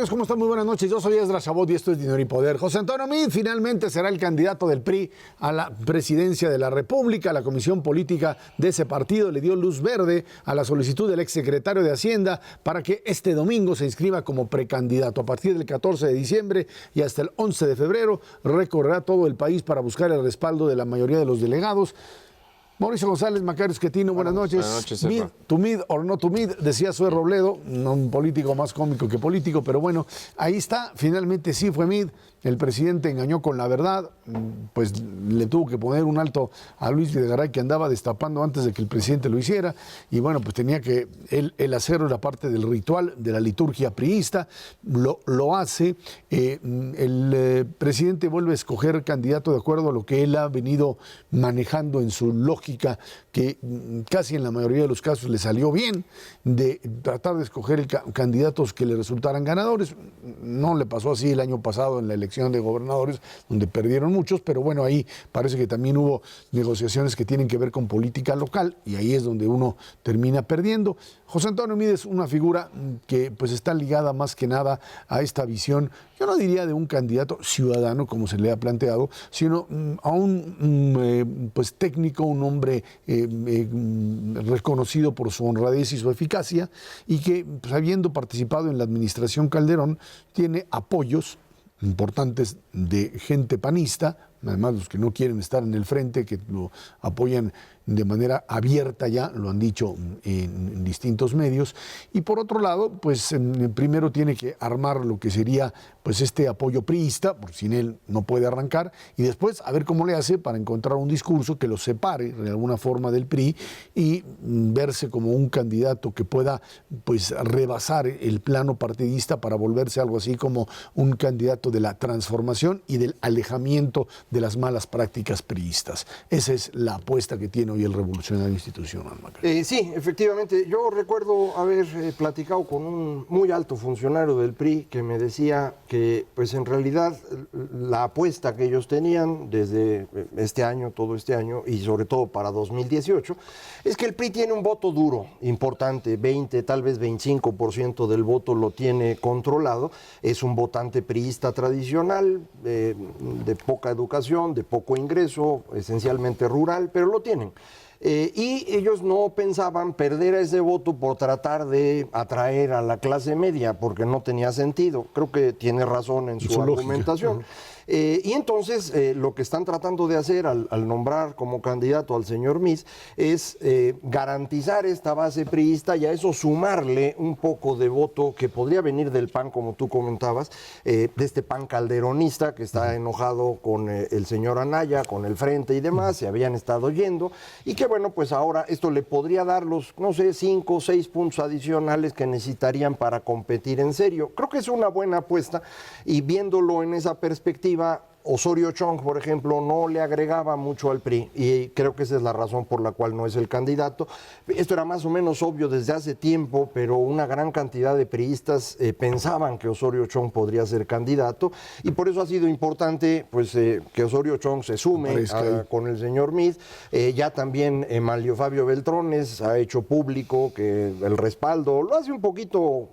amigos? ¿Cómo están? Muy buenas noches. Yo soy Esdras Chabot y esto es Dinero y Poder. José Antonio Meade finalmente será el candidato del PRI a la presidencia de la República. La comisión política de ese partido le dio luz verde a la solicitud del exsecretario de Hacienda para que este domingo se inscriba como precandidato. A partir del 14 de diciembre y hasta el 11 de febrero recorrerá todo el país para buscar el respaldo de la mayoría de los delegados. Mauricio González, Macario Esquetino, buenas noches. Buenas noches, Meade, to Meade or not to Meade, decía Zoé Robledo, un político más cómico que político, pero bueno, ahí está, finalmente sí fue Meade. El presidente engañó con la verdad, pues le tuvo que poner un alto a Luis Videgaray, que andaba destapando antes de que el presidente lo hiciera, y bueno, pues tenía que él hacerlo, era parte del ritual, de la liturgia priista, lo hace. El presidente vuelve a escoger candidato de acuerdo a lo que él ha venido manejando en su lógica, que casi en la mayoría de los casos le salió bien, de tratar de escoger candidatos que le resultaran ganadores. No le pasó así el año pasado en la elección de gobernadores, donde perdieron muchos, pero bueno, ahí parece que también hubo negociaciones que tienen que ver con política local, y ahí es donde uno termina perdiendo. José Antonio Meade es una figura que pues está ligada más que nada a esta visión, yo no diría de un candidato ciudadano, como se le ha planteado, sino a un pues técnico, un hombre reconocido por su honradez y su eficacia, y que, pues, habiendo participado en la administración Calderón, tiene apoyos importantes de gente panista, además los que no quieren estar en el frente, que lo apoyan de manera abierta, ya lo han dicho en distintos medios. Y por otro lado, pues primero tiene que armar lo que sería pues este apoyo priista, porque sin él no puede arrancar, y después a ver cómo le hace para encontrar un discurso que lo separe de alguna forma del PRI y verse como un candidato que pueda pues rebasar el plano partidista para volverse algo así como un candidato de la transformación y del alejamiento de las malas prácticas priistas. Esa es la apuesta que tiene hoy el revolucionario institucional. Sí, efectivamente. Yo recuerdo haber platicado con un muy alto funcionario del PRI que me decía que pues en realidad la apuesta que ellos tenían desde este año, todo este año, y sobre todo para 2018, es que el PRI tiene un voto duro, importante, 20, tal vez 25% del voto lo tiene controlado. Es un votante priista tradicional, de poca educación, de poco ingreso, esencialmente rural, pero lo tienen. Y ellos no pensaban perder ese voto por tratar de atraer a la clase media, porque no tenía sentido. Creo que tiene razón en su argumentación. Y entonces lo que están tratando de hacer al nombrar como candidato al señor Meade es garantizar esta base priista y a eso sumarle un poco de voto que podría venir del PAN, como tú comentabas, de este PAN calderonista que está enojado con el señor Anaya, con el Frente y demás, se habían estado yendo, y que bueno, pues ahora esto le podría dar los, no sé, 5 o 6 puntos adicionales que necesitarían para competir en serio. Creo que es una buena apuesta, y viéndolo en esa perspectiva, Osorio Chong, por ejemplo, no le agregaba mucho al PRI, y creo que esa es la razón por la cual no es el candidato. Esto era más o menos obvio desde hace tiempo, pero una gran cantidad de priistas pensaban que Osorio Chong podría ser candidato, y por eso ha sido importante pues que Osorio Chong se sume con el señor Meade. Ya también Manlio Fabio Beltrones ha hecho público que el respaldo lo hace un poquito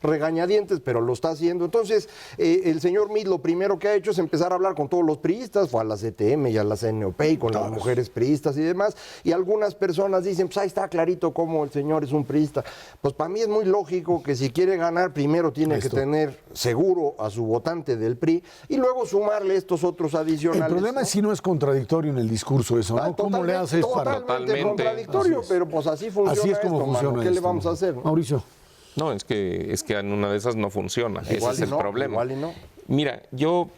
regañadientes, pero lo está haciendo. Entonces, el señor Meade lo primero que ha hecho es empezar a hablar con todos los priistas, fue a la CTM y a la CNOP y con las mujeres priistas y demás, y algunas personas dicen, pues ahí está clarito cómo el señor es un priista. Pues para mí es muy lógico que si quiere ganar, primero tiene que tener seguro a su votante del PRI y luego sumarle estos otros adicionales. El problema es si no es contradictorio en el discurso eso, ¿no? ¿Cómo le haces para...? Totalmente contradictorio, pero pues así funciona. Así es como funciona. ¿Qué le vamos a hacer? Mauricio. No, es que en una de esas no funciona. Ese es el problema. Igual y no. Mira, yo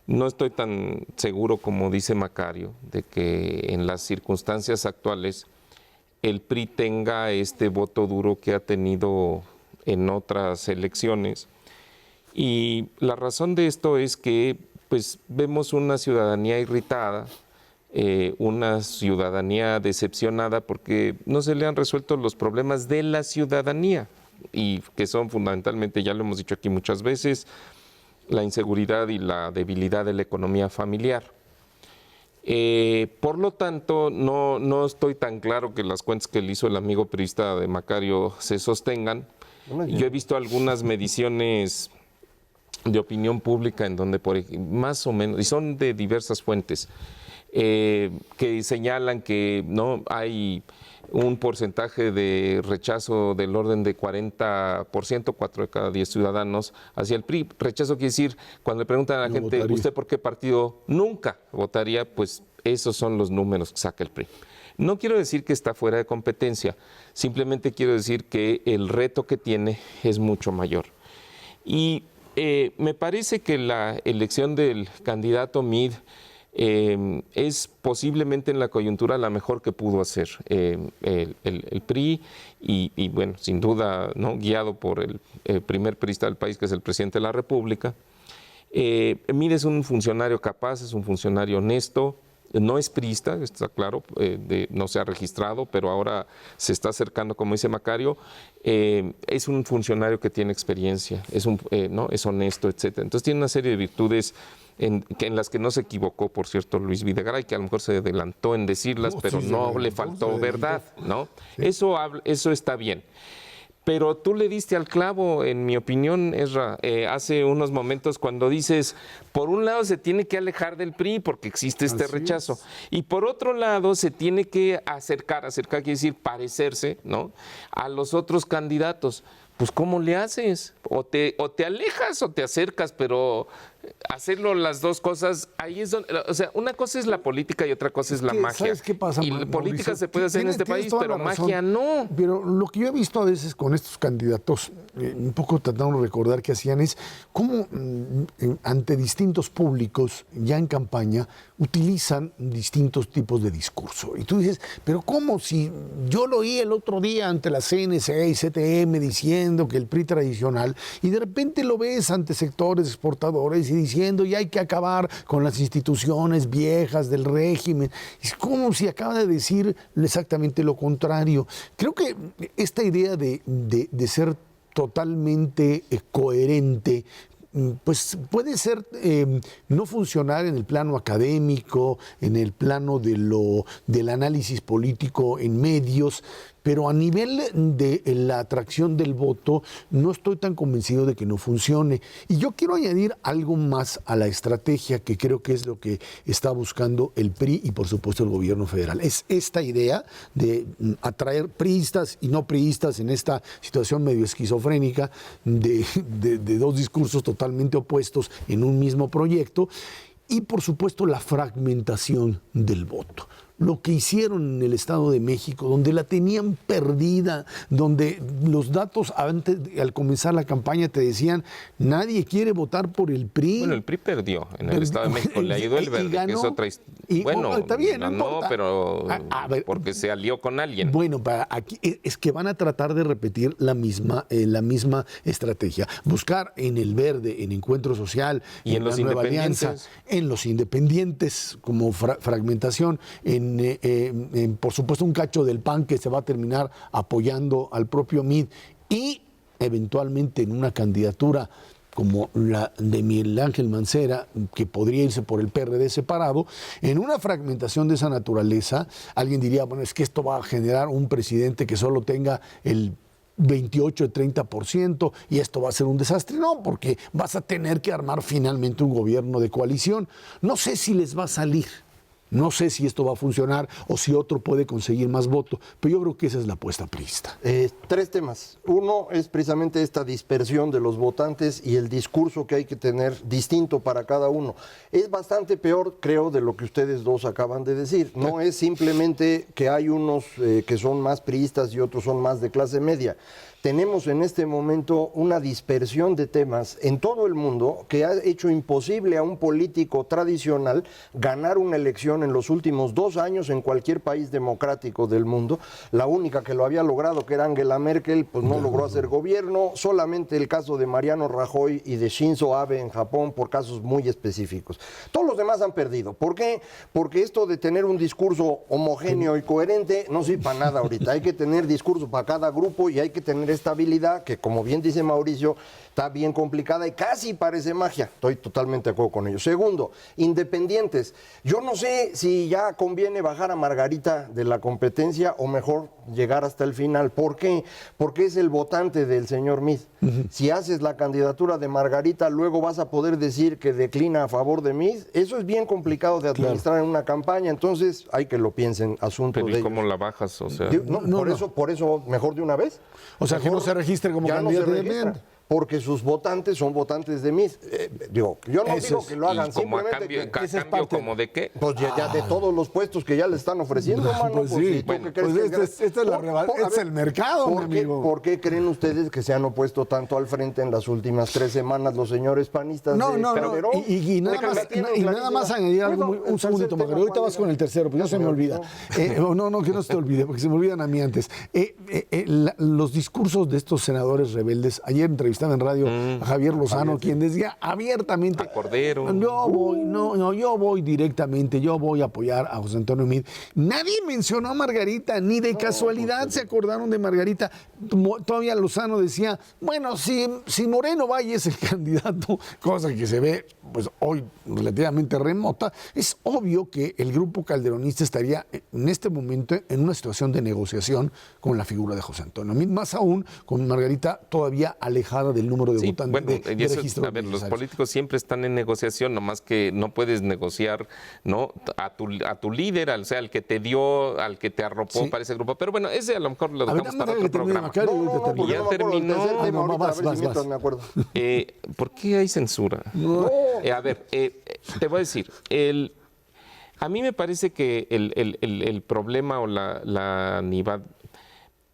no estoy tan seguro como dice Macario de que en las circunstancias actuales el PRI tenga este voto duro que ha tenido en otras elecciones. Y la razón de esto es que pues vemos una ciudadanía irritada, una ciudadanía decepcionada porque no se le han resuelto los problemas de la ciudadanía, y que son fundamentalmente, ya lo hemos dicho aquí muchas veces, la inseguridad y la debilidad de la economía familiar. Por lo tanto, no estoy tan claro que las cuentas que le hizo el amigo priista de Macario se sostengan. Yo he visto algunas mediciones de opinión pública en donde más o menos, y son de diversas fuentes, que señalan que no hay un porcentaje de rechazo del orden de 40%, 4 de cada 10 ciudadanos hacia el PRI. Rechazo quiere decir, cuando le preguntan a la gente, votaría. ¿Usted por qué partido nunca votaría? Pues esos son los números que saca el PRI. No quiero decir que está fuera de competencia, simplemente quiero decir que el reto que tiene es mucho mayor. Y me parece que la elección del candidato Meade es posiblemente en la coyuntura la mejor que pudo hacer el PRI y bueno, sin duda, ¿no?, guiado por el primer priista del país, que es el presidente de la República. Meade es un funcionario capaz, es un funcionario honesto. No es priista, está claro, no se ha registrado, pero ahora se está acercando, como dice Macario. Es un funcionario que tiene experiencia, ¿no?, es honesto, etcétera. Entonces tiene una serie de virtudes en las que no se equivocó, por cierto, Luis Videgaray, que a lo mejor se adelantó en decirlas, pero no le faltó verdad, ¿no? Sí. Eso está bien. Pero tú le diste al clavo, en mi opinión, Ezra, hace unos momentos, cuando dices, por un lado se tiene que alejar del PRI porque existe este rechazo, y por otro lado se tiene que acercar quiere decir parecerse, ¿no?, a los otros candidatos. Pues ¿cómo le haces? O te alejas o te acercas, pero hacerlo las dos cosas, ahí es donde, o sea, una cosa es la política y otra cosa es la magia. ¿Sabes qué pasa, y la política se puede hacer en este país, pero magia no. Pero lo que yo he visto a veces con estos candidatos, un poco tratando de recordar qué hacían, es cómo ante distintos públicos, ya en campaña, utilizan distintos tipos de discurso. Y tú dices, pero ¿cómo? Si yo lo oí el otro día ante la CNCA y CTM diciendo que el PRI tradicional, y de repente lo ves ante sectores exportadores y diciendo ya hay que acabar con las instituciones viejas del régimen. Es como si acaba de decir exactamente lo contrario. Creo que esta idea de ser totalmente coherente, pues puede ser no funcionar en el plano académico, en el plano del análisis político en medios, pero a nivel de la atracción del voto no estoy tan convencido de que no funcione. Y yo quiero añadir algo más a la estrategia, que creo que es lo que está buscando el PRI y por supuesto el gobierno federal. Es esta idea de atraer priistas y no priistas en esta situación medio esquizofrénica de dos discursos totalmente opuestos en un mismo proyecto, y por supuesto la fragmentación del voto. Lo que hicieron en el Estado de México, donde la tenían perdida, donde los datos antes, al comenzar la campaña te decían, nadie quiere votar por el PRI. Bueno, el PRI perdió en el Estado de México, le ayudó el Verde, que es otra historia. Bueno, está bien, ganó, pero porque se alió con alguien. Bueno, aquí es que van a tratar de repetir la misma estrategia. Buscar en el Verde, en Encuentro Social, y en los Nueva Alianza, en los independientes como fragmentación, por supuesto un cacho del PAN que se va a terminar apoyando al propio Meade, y eventualmente en una candidatura como la de Miguel Ángel Mancera, que podría irse por el PRD separado. En una fragmentación de esa naturaleza, alguien diría, bueno, es que esto va a generar un presidente que solo tenga el 28, 30%, y esto va a ser un desastre. No, porque vas a tener que armar finalmente un gobierno de coalición. No sé si les va a salir. No sé si esto va a funcionar o si otro puede conseguir más votos, pero yo creo que esa es la apuesta priista. 3 temas. Uno es precisamente esta dispersión de los votantes y el discurso que hay que tener distinto para cada uno. Es bastante peor, creo, de lo que ustedes dos acaban de decir. No es simplemente que hay unos que son más priistas y otros son más de clase media. Tenemos en este momento una dispersión de temas en todo el mundo que ha hecho imposible a un político tradicional ganar una elección en los últimos 2 años en cualquier país democrático del mundo. La única que lo había logrado, que era Angela Merkel, pues no logró hacer gobierno. Solamente el caso de Mariano Rajoy y de Shinzo Abe en Japón, por casos muy específicos. Todos los demás han perdido. ¿Por qué? Porque esto de tener un discurso homogéneo y coherente no sirve para nada ahorita. Hay que tener discurso para cada grupo y hay que tener estabilidad, que como bien dice Mauricio, está bien complicada y casi parece magia. Estoy totalmente de acuerdo con ello. Segundo, independientes. Yo no sé sé si ya conviene bajar a Margarita de la competencia o mejor llegar hasta el final. ¿Por qué? Porque es el votante del señor Meade. Si haces la candidatura de Margarita, luego vas a poder decir que declina a favor de Meade. Eso es bien complicado de administrar en una campaña, entonces hay que lo piensen, asunto Pero de ¿y ellos. cómo la bajas? O sea, Por eso, mejor de una vez. O sea, que no se registre como Ya no candidato se de registra, Meade. porque sus votantes son votantes de Meade. Yo no Eso digo es. que lo hagan, ¿y como a simplemente cambio, esa es cambio parte- como de qué? pues ya de todos los puestos que ya le están ofreciendo, mano. Pues sí. ¿y tú Bueno, qué crees pues que esta es la a es el mercado, mi amigo. ¿Por qué creen ustedes que se han opuesto tanto al frente en las últimas 3 semanas los señores panistas? No, de no, no. Calderón? Y nada Déjame, más, tienes y nada clarísima. más añadir algo Bueno, un el segundito, tercer Macario. tema, Ahorita ¿cuál vas con era? el tercero, porque ya se me olvida. No, que no se te olvide, porque se me olvidan a mí antes. Los discursos de estos senadores rebeldes. Ayer entrevistaba en radio a Javier Lozano, quien decía abiertamente: A Cordero. yo voy directamente, yo voy a apoyar a José Antonio Meade. Nadie mencionó a Margarita, ni de casualidad se acordaron de Margarita. Todavía Lozano decía, bueno, si Moreno Valle es el candidato, cosa que se ve pues hoy relativamente remota, es obvio que el grupo calderonista estaría en este momento en una situación de negociación con la figura de José Antonio Meade, más aún con Margarita todavía alejada del número de Sí, votantes bueno, de y eso, registro a ver, los necesarios. políticos siempre están en negociación, nomás que no puedes negociar, ¿no? A tu líder, o sea, al que te dio, al que te arropó Sí. para ese grupo. Pero bueno, ese a lo mejor lo A ver, dejamos dame para que otro termine, programa. Macario, y ahorita porque termino. Ya no me acuerdo del terminó. tercer tema, Ah, no, ahorita, vas, a ver si vas. mientras me acuerdo. ¿Por qué hay censura? A ver, te voy a decir, a mí me parece que el problema o la nivada,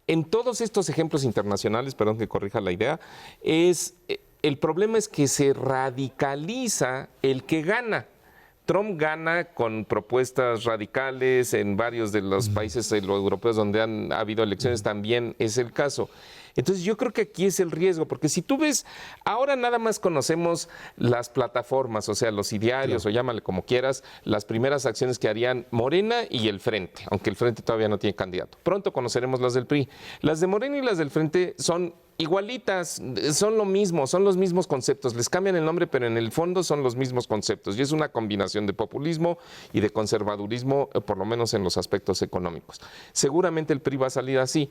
en todos estos ejemplos internacionales, perdón que corrija la idea, el problema es que se radicaliza el que gana. Trump gana con propuestas radicales en varios de los países europeos donde ha habido elecciones, también es el caso. Entonces yo creo que aquí es el riesgo, porque si tú ves, ahora nada más conocemos las plataformas, o sea, los idearios, o llámale como quieras, las primeras acciones que harían Morena y el Frente, aunque el Frente todavía no tiene candidato. Pronto conoceremos las del PRI. Las de Morena y las del Frente son igualitas, son lo mismo, son los mismos conceptos, les cambian el nombre, pero en el fondo son los mismos conceptos, y es una combinación de populismo y de conservadurismo, por lo menos en los aspectos económicos. Seguramente el PRI va a salir así.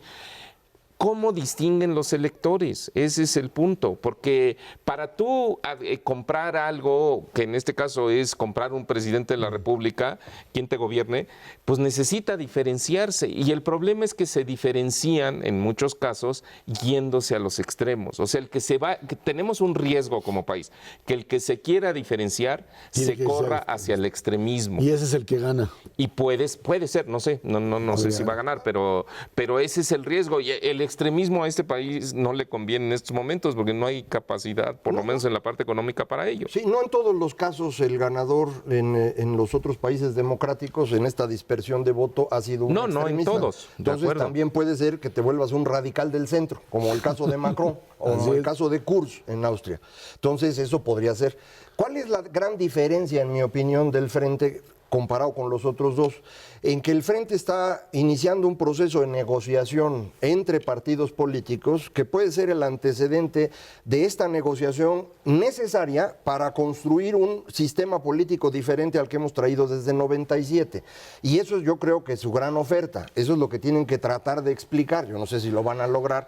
¿Cómo distinguen los electores? Ese es el punto, porque para tú comprar algo, que en este caso es comprar un presidente de la República, quien te gobierne, pues necesita diferenciarse, y el problema es que se diferencian en muchos casos yéndose a los extremos. O sea, que tenemos un riesgo como país, que el que se quiera diferenciar Tiene se que corra ser hacia el extremismo. Y ese es el que gana. Y puede ser, no sé, no sé si va a ganar, pero ese es el riesgo. Y el extremismo a este país no le conviene en estos momentos porque no hay capacidad, por lo menos en la parte económica, para ello. Sí, no en todos los casos el ganador en los otros países democráticos en esta dispersión de voto ha sido un No, no en extremista. todos, de Entonces acuerdo. también puede ser que te vuelvas un radical del centro, como el caso de Macron o Así como el es. caso de Kurz en Austria. Entonces eso podría ser. ¿Cuál es la gran diferencia, en mi opinión, del Frente comparado con los otros dos? En que el Frente está iniciando un proceso de negociación entre partidos políticos que puede ser el antecedente de esta negociación necesaria para construir un sistema político diferente al que hemos traído desde 97. Y eso yo creo que es su gran oferta. Eso es lo que tienen que tratar de explicar. Yo no sé si lo van a lograr,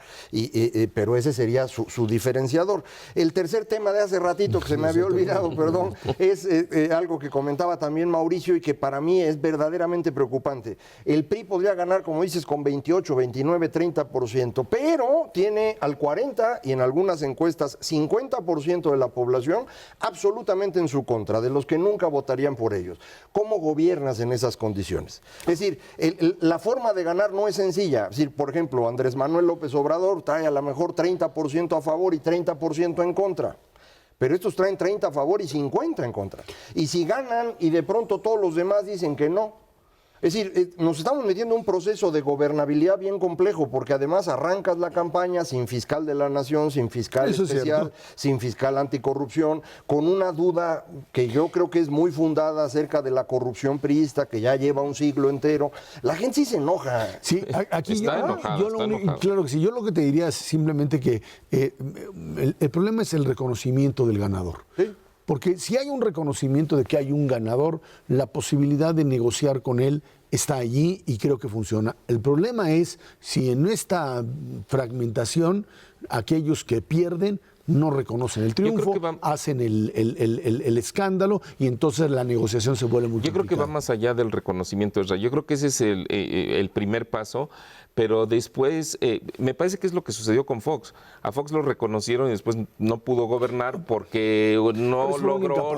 pero ese sería su diferenciador. El tercer tema de hace ratito, que se me había olvidado, perdón, es algo que comentaba también Mauricio y que para mí es verdaderamente preocupante. El PRI podría ganar, como dices, con 28, 29, 30%, pero tiene al 40% y en algunas encuestas 50% de la población absolutamente en su contra, de los que nunca votarían por ellos. ¿Cómo gobiernas en esas condiciones? Es decir, la forma de ganar no es sencilla. Es decir, por ejemplo, Andrés Manuel López Obrador trae a lo mejor 30% a favor y 30% en contra. Pero estos traen 30 a favor y 50 en contra. Y si ganan y de pronto todos los demás dicen que no. Es decir, nos estamos metiendo en un proceso de gobernabilidad bien complejo, porque además arrancas la campaña sin fiscal de la nación, sin fiscal Eso es especial, cierto. sin fiscal anticorrupción, con una duda que yo creo que es muy fundada acerca de la corrupción priista, que ya lleva un siglo entero. La gente sí se enoja. Sí, aquí Está enojado, yo está lo único- enojado. claro que sí. Yo lo que te diría es simplemente que el problema es el reconocimiento del ganador. ¿Sí? Porque si hay un reconocimiento de que hay un ganador, la posibilidad de negociar con él está allí y creo que funciona. El problema es si en esta fragmentación aquellos que pierden no reconocen el triunfo, hacen el escándalo y entonces la negociación se vuelve muy complicada. Yo creo que va más allá del reconocimiento, Ezra. Yo creo que ese es el primer paso, pero después me parece que es lo que sucedió con Fox. A Fox lo reconocieron y después no pudo gobernar porque no logró...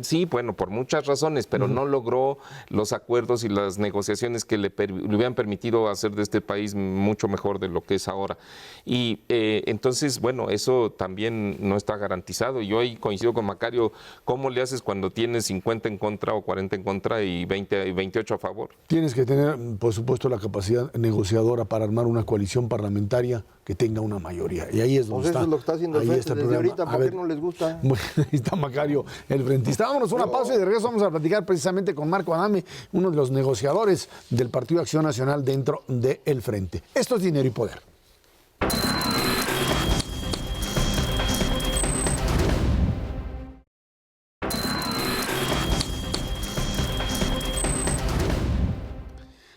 Sí, bueno, por muchas razones, pero no logró los acuerdos y las negociaciones que le hubieran permitido hacer de este país mucho mejor de lo que es ahora. Y entonces, bueno, eso también no está garantizado. Yo ahí coincido con Macario, ¿cómo le haces cuando tienes 50 en contra o 40 en contra y 28 a favor? Tienes que tener, por supuesto, la capacidad negociadora para armar una coalición parlamentaria que tenga una mayoría. Y ahí es donde está. Eso es lo que está haciendo el frente desde ahorita, ¿por qué no les gusta? Bueno, ahí está Macario, el frentista. Vámonos a una pausa y de regreso vamos a platicar precisamente con Marco Adame, uno de los negociadores del Partido Acción Nacional dentro del Frente. Esto es Dinero y Poder.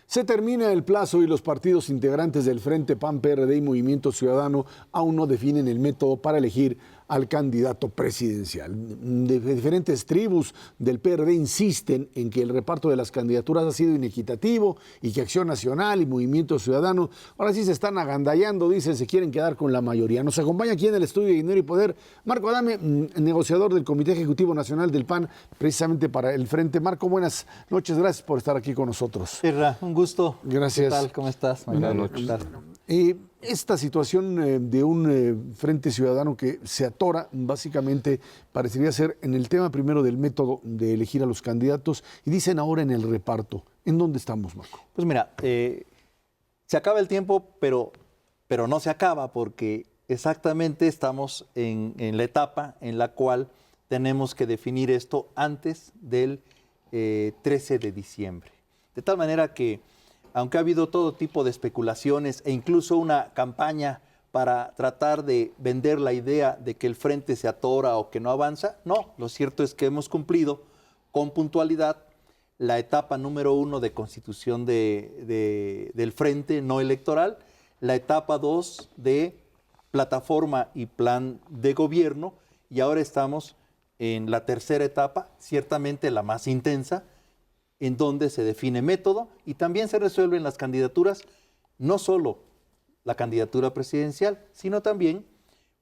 Se termina el plazo y los partidos integrantes del Frente PAN, PRD y Movimiento Ciudadano aún no definen el método para elegir al candidato presidencial. De diferentes tribus del PRD insisten en que el reparto de las candidaturas ha sido inequitativo y que Acción Nacional y Movimiento Ciudadano ahora sí se están agandallando, dicen, se quieren quedar con la mayoría. Nos acompaña aquí en el estudio de Dinero y Poder Marco Adame, negociador del Comité Ejecutivo Nacional del PAN, precisamente para el Frente. Marco, buenas noches, gracias por estar aquí con nosotros. Irra, un gusto. Gracias. ¿Qué tal? ¿Cómo estás? Buenas noches. Esta situación de un Frente Ciudadano que se atora, básicamente parecería ser en el tema primero del método de elegir a los candidatos y dicen ahora en el reparto. ¿En dónde estamos, Marco? Pues mira, se acaba el tiempo, pero no se acaba porque exactamente estamos en la etapa en la cual tenemos que definir esto antes del 13 de diciembre. De tal manera que aunque ha habido todo tipo de especulaciones e incluso una campaña para tratar de vender la idea de que el frente se atora o que no avanza, no, lo cierto es que hemos cumplido con puntualidad la etapa número 1 de constitución del frente no electoral, la etapa 2 de plataforma y plan de gobierno, y ahora estamos en la tercera etapa, ciertamente la más intensa, en donde se define método y también se resuelven las candidaturas, no solo la candidatura presidencial, sino también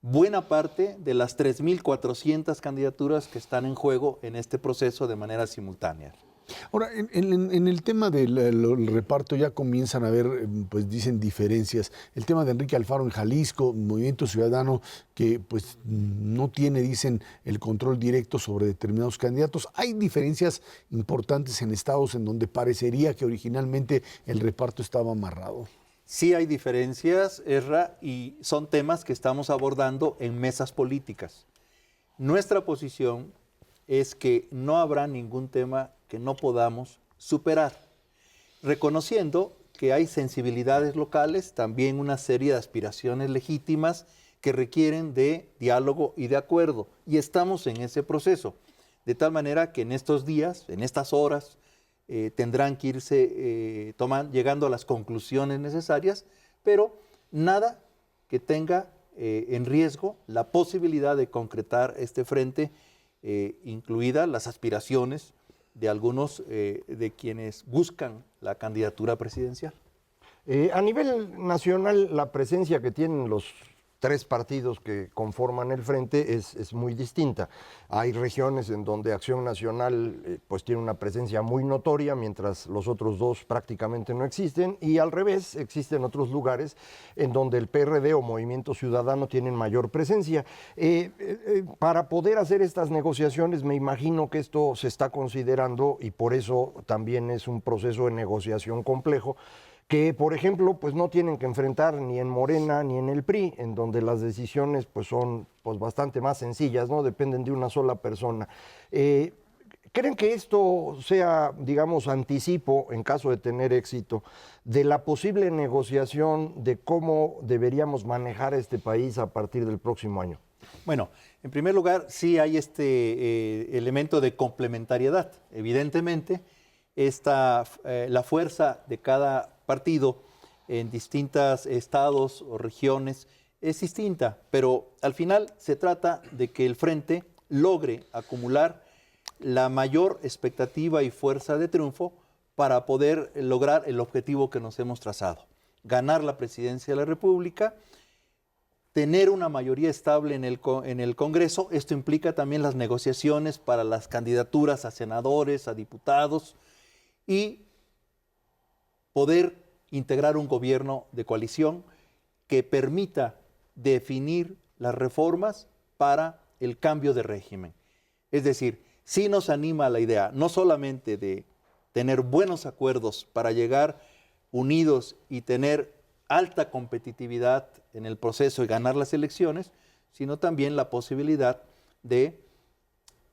buena parte de las 3.400 candidaturas que están en juego en este proceso de manera simultánea. Ahora, en el tema del reparto ya comienzan a haber, pues dicen, diferencias. El tema de Enrique Alfaro en Jalisco, Movimiento Ciudadano, que pues no tiene, dicen, el control directo sobre determinados candidatos. Hay diferencias importantes en estados en donde parecería que originalmente el reparto estaba amarrado. Sí hay diferencias, Ezra, y son temas que estamos abordando en mesas políticas. Nuestra posición es que no habrá ningún tema que no podamos superar, reconociendo que hay sensibilidades locales, también una serie de aspiraciones legítimas que requieren de diálogo y de acuerdo, y estamos en ese proceso, de tal manera que en estos días, en estas horas, tendrán que irse llegando a las conclusiones necesarias, pero nada que tenga en riesgo la posibilidad de concretar este frente, incluidas las aspiraciones de algunos de quienes buscan la candidatura presidencial. A nivel nacional, la presencia que tienen los tres partidos que conforman el frente es muy distinta. Hay regiones en donde Acción Nacional pues tiene una presencia muy notoria, mientras los otros dos prácticamente no existen, y al revés, existen otros lugares en donde el PRD o Movimiento Ciudadano tienen mayor presencia. Para poder hacer estas negociaciones, me imagino que esto se está considerando, y por eso también es un proceso de negociación complejo, que, por ejemplo, pues no tienen que enfrentar ni en Morena ni en el PRI, en donde las decisiones pues son pues bastante más sencillas, ¿no? Dependen de una sola persona. ¿Creen que esto sea, digamos, anticipo, en caso de tener éxito, de la posible negociación de cómo deberíamos manejar este país a partir del próximo año? Bueno, En primer lugar, sí hay este elemento de complementariedad. Evidentemente, la fuerza de cada partido en distintos estados o regiones es distinta, pero al final se trata de que el Frente logre acumular la mayor expectativa y fuerza de triunfo para poder lograr el objetivo que nos hemos trazado. Ganar la presidencia de la República, tener una mayoría estable en el Congreso. Esto implica también las negociaciones para las candidaturas a senadores, a diputados, y poder integrar un gobierno de coalición que permita definir las reformas para el cambio de régimen. Es decir, sí nos anima la idea no solamente de tener buenos acuerdos para llegar unidos y tener alta competitividad en el proceso y ganar las elecciones, sino también la posibilidad de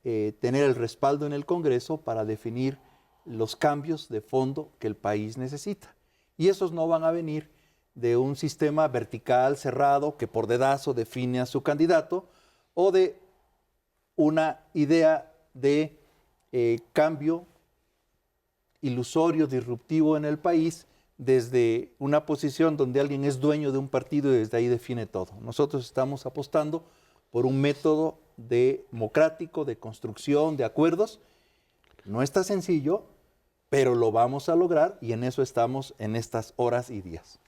tener el respaldo en el Congreso para definir los cambios de fondo que el país necesita. Y esos no van a venir de un sistema vertical cerrado que por dedazo define a su candidato, o de una idea de cambio ilusorio, disruptivo en el país, desde una posición donde alguien es dueño de un partido y desde ahí define todo. Nosotros estamos apostando por un método democrático, de construcción, de acuerdos. No está sencillo, pero lo vamos a lograr y en eso estamos en estas horas y días.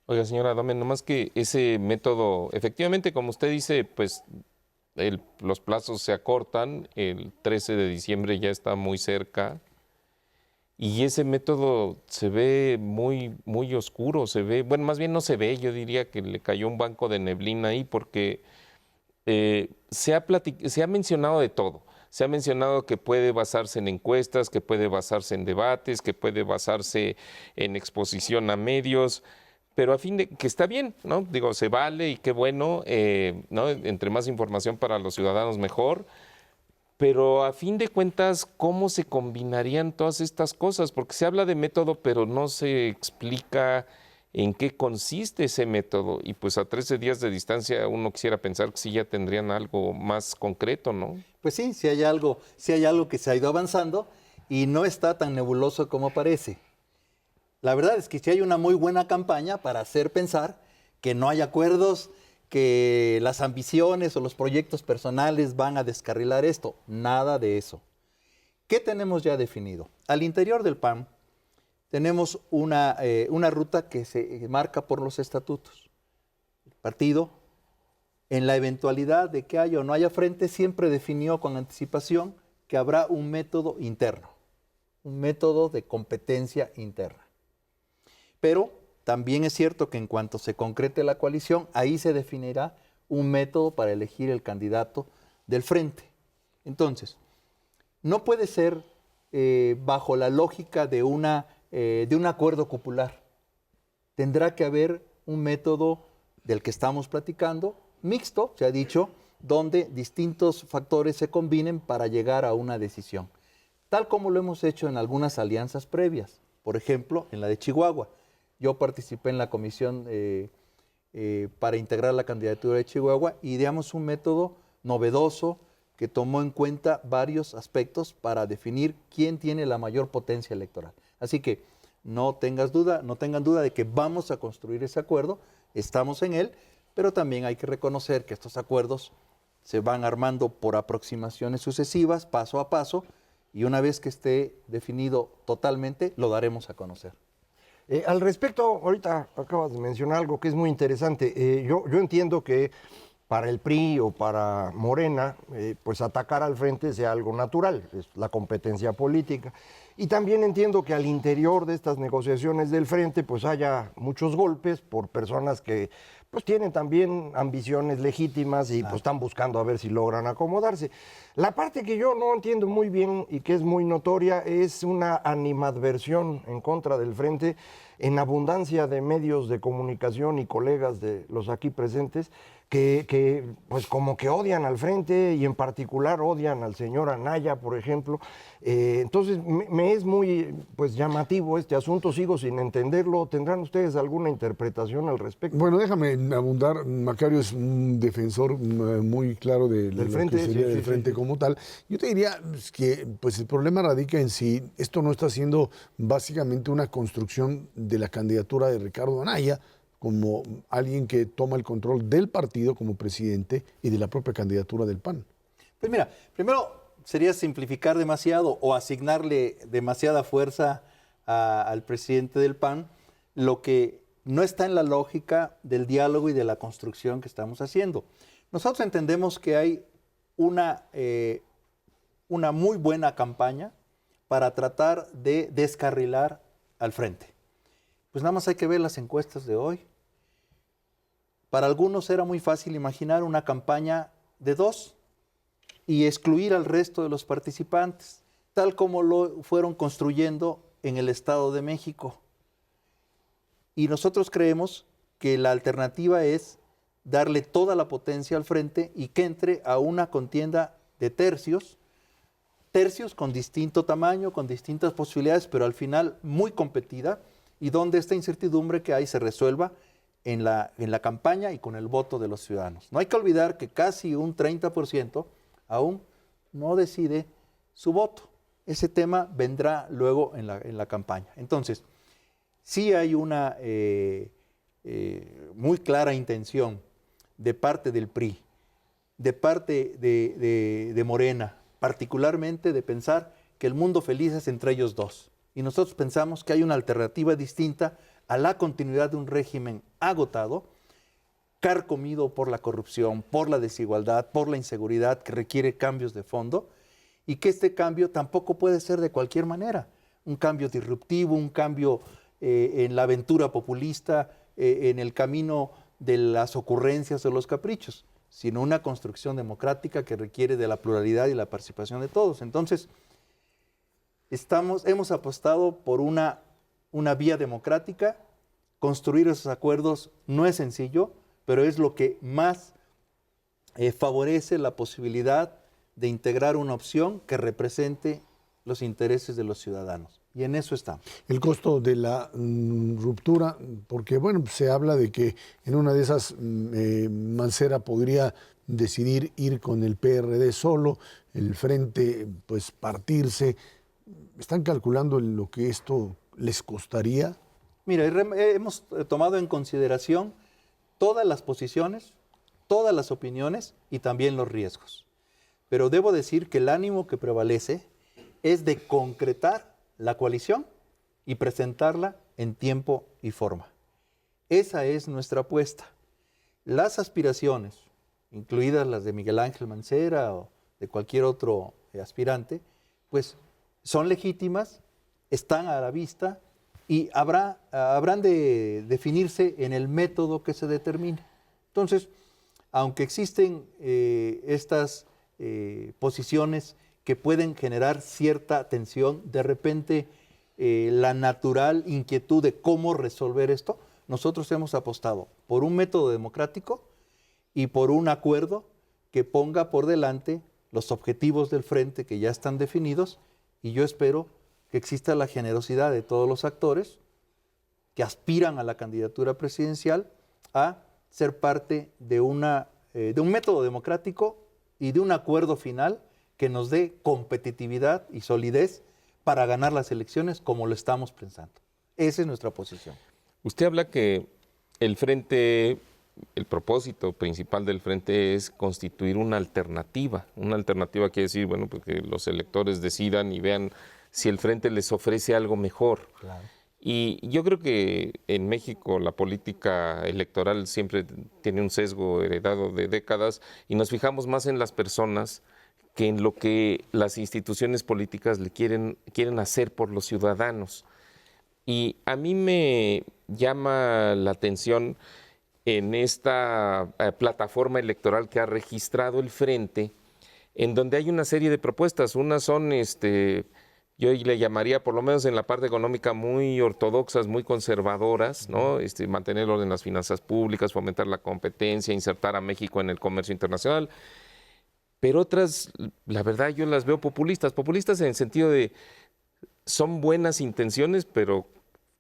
Oiga, señora Adame, nomás que ese método, efectivamente, como usted dice, pues los plazos se acortan, el 13 de diciembre ya está muy cerca, y ese método se ve muy, muy oscuro, se ve, bueno, más bien no se ve, yo diría que le cayó un banco de neblina ahí, porque se ha mencionado de todo. Se ha mencionado que puede basarse en encuestas, que puede basarse en debates, que puede basarse en exposición a medios, pero a fin de que está bien, ¿no? Digo, se vale y qué bueno, ¿no? Entre más información para los ciudadanos mejor, pero a fin de cuentas, ¿cómo se combinarían todas estas cosas? Porque se habla de método, pero no se explica en qué consiste ese método. Y pues a 13 días de distancia uno quisiera pensar que sí ya tendrían algo más concreto, ¿no? Pues sí, sí hay algo que se ha ido avanzando y no está tan nebuloso como parece. La verdad es que sí hay una muy buena campaña para hacer pensar que no hay acuerdos, que las ambiciones o los proyectos personales van a descarrilar esto. Nada de eso. ¿Qué tenemos ya definido? Al interior del PAN tenemos una ruta que se marca por los estatutos. El partido, en la eventualidad de que haya o no haya frente, siempre definió con anticipación que habrá un método interno, un método de competencia interna. Pero también es cierto que en cuanto se concrete la coalición, ahí se definirá un método para elegir el candidato del frente. Entonces, no puede ser bajo la lógica de un acuerdo popular. Tendrá que haber un método del que estamos platicando, mixto, se ha dicho, donde distintos factores se combinen para llegar a una decisión. Tal como lo hemos hecho en algunas alianzas previas, por ejemplo, en la de Chihuahua. Yo participé en la comisión para integrar la candidatura de Chihuahua y ideamos un método novedoso que tomó en cuenta varios aspectos para definir quién tiene la mayor potencia electoral. Así que no tengan duda de que vamos a construir ese acuerdo, estamos en él, pero también hay que reconocer que estos acuerdos se van armando por aproximaciones sucesivas, paso a paso, y una vez que esté definido totalmente, lo daremos a conocer. Al respecto, ahorita acabas de mencionar algo que es muy interesante. Yo entiendo que para el PRI o para Morena, pues atacar al frente sea algo natural, es la competencia política. Y también entiendo que al interior de estas negociaciones del frente, pues haya muchos golpes por personas que pues tienen también ambiciones legítimas y pues están buscando a ver si logran acomodarse. La parte que yo no entiendo muy bien y que es muy notoria es una animadversión en contra del frente en abundancia de medios de comunicación y colegas de los aquí presentes que pues como que odian al frente y en particular odian al señor Anaya, por ejemplo. Entonces me es muy pues llamativo este asunto, sigo sin entenderlo. ¿Tendrán ustedes alguna interpretación al respecto? Bueno, déjame abundar. Macario es un defensor muy claro del frente, que sería sí, del sí, frente sí. como tal. Yo te diría que pues, el problema radica en si esto no está siendo básicamente una construcción de la candidatura de Ricardo Anaya como alguien que toma el control del partido como presidente y de la propia candidatura del PAN. Pues mira, primero sería simplificar demasiado o asignarle demasiada fuerza al presidente del PAN, lo que no está en la lógica del diálogo y de la construcción que estamos haciendo. Nosotros entendemos que hay una muy buena campaña para tratar de descarrilar al frente. Pues nada más hay que ver las encuestas de hoy. Para algunos era muy fácil imaginar una campaña de 2 y excluir al resto de los participantes, tal como lo fueron construyendo en el Estado de México. Y nosotros creemos que la alternativa es darle toda la potencia al frente y que entre a una contienda de tercios con distinto tamaño, con distintas posibilidades, pero al final muy competida, y donde esta incertidumbre que hay se resuelva en la campaña y con el voto de los ciudadanos. No hay que olvidar que casi un 30% aún no decide su voto. Ese tema vendrá luego en la campaña. Entonces, sí hay una muy clara intención de parte del PRI, de parte de Morena, particularmente de pensar que el mundo feliz es entre ellos dos. Y nosotros pensamos que hay una alternativa distinta a la continuidad de un régimen agotado, carcomido por la corrupción, por la desigualdad, por la inseguridad, que requiere cambios de fondo, y que este cambio tampoco puede ser de cualquier manera. Un cambio disruptivo, un cambio en la aventura populista, en el camino de las ocurrencias o los caprichos, sino una construcción democrática que requiere de la pluralidad y la participación de todos. Entonces, hemos apostado por una vía democrática. Construir esos acuerdos no es sencillo, pero es lo que más favorece la posibilidad de integrar una opción que represente los intereses de los ciudadanos. Y en eso estamos. El costo de la ruptura, porque bueno, se habla de que en una de esas Mancera podría decidir ir con el PRD solo, el frente pues partirse. ¿Están calculando lo que esto les costaría? Mira, hemos tomado en consideración todas las posiciones, todas las opiniones y también los riesgos. Pero debo decir que el ánimo que prevalece es de concretar la coalición y presentarla en tiempo y forma. Esa es nuestra apuesta. Las aspiraciones, incluidas las de Miguel Ángel Mancera o de cualquier otro aspirante, pues son legítimas, están a la vista y habrán de definirse en el método que se determine. Entonces, aunque existen estas posiciones que pueden generar cierta tensión, de repente la natural inquietud de cómo resolver esto, nosotros hemos apostado por un método democrático y por un acuerdo que ponga por delante los objetivos del frente que ya están definidos, y yo espero que exista la generosidad de todos los actores que aspiran a la candidatura presidencial a ser parte de un método democrático y de un acuerdo final que nos dé competitividad y solidez para ganar las elecciones como lo estamos pensando. Esa es nuestra posición. Usted habla que el frente, el propósito principal del frente es constituir una alternativa. Una alternativa quiere decir, bueno, pues que los electores decidan y vean si el frente les ofrece algo mejor. Claro. Y yo creo que en México la política electoral siempre tiene un sesgo heredado de décadas y nos fijamos más en las personas que en lo que las instituciones políticas le quieren hacer por los ciudadanos. Y a mí me llama la atención en esta plataforma electoral que ha registrado el Frente, en donde hay una serie de propuestas. Unas son, yo yo le llamaría, por lo menos en la parte económica, muy ortodoxas, muy conservadoras, ¿no? Mantener el orden en las finanzas públicas, fomentar la competencia, insertar a México en el comercio internacional. Pero otras, la verdad, yo las veo populistas. Populistas en el sentido de, son buenas intenciones, pero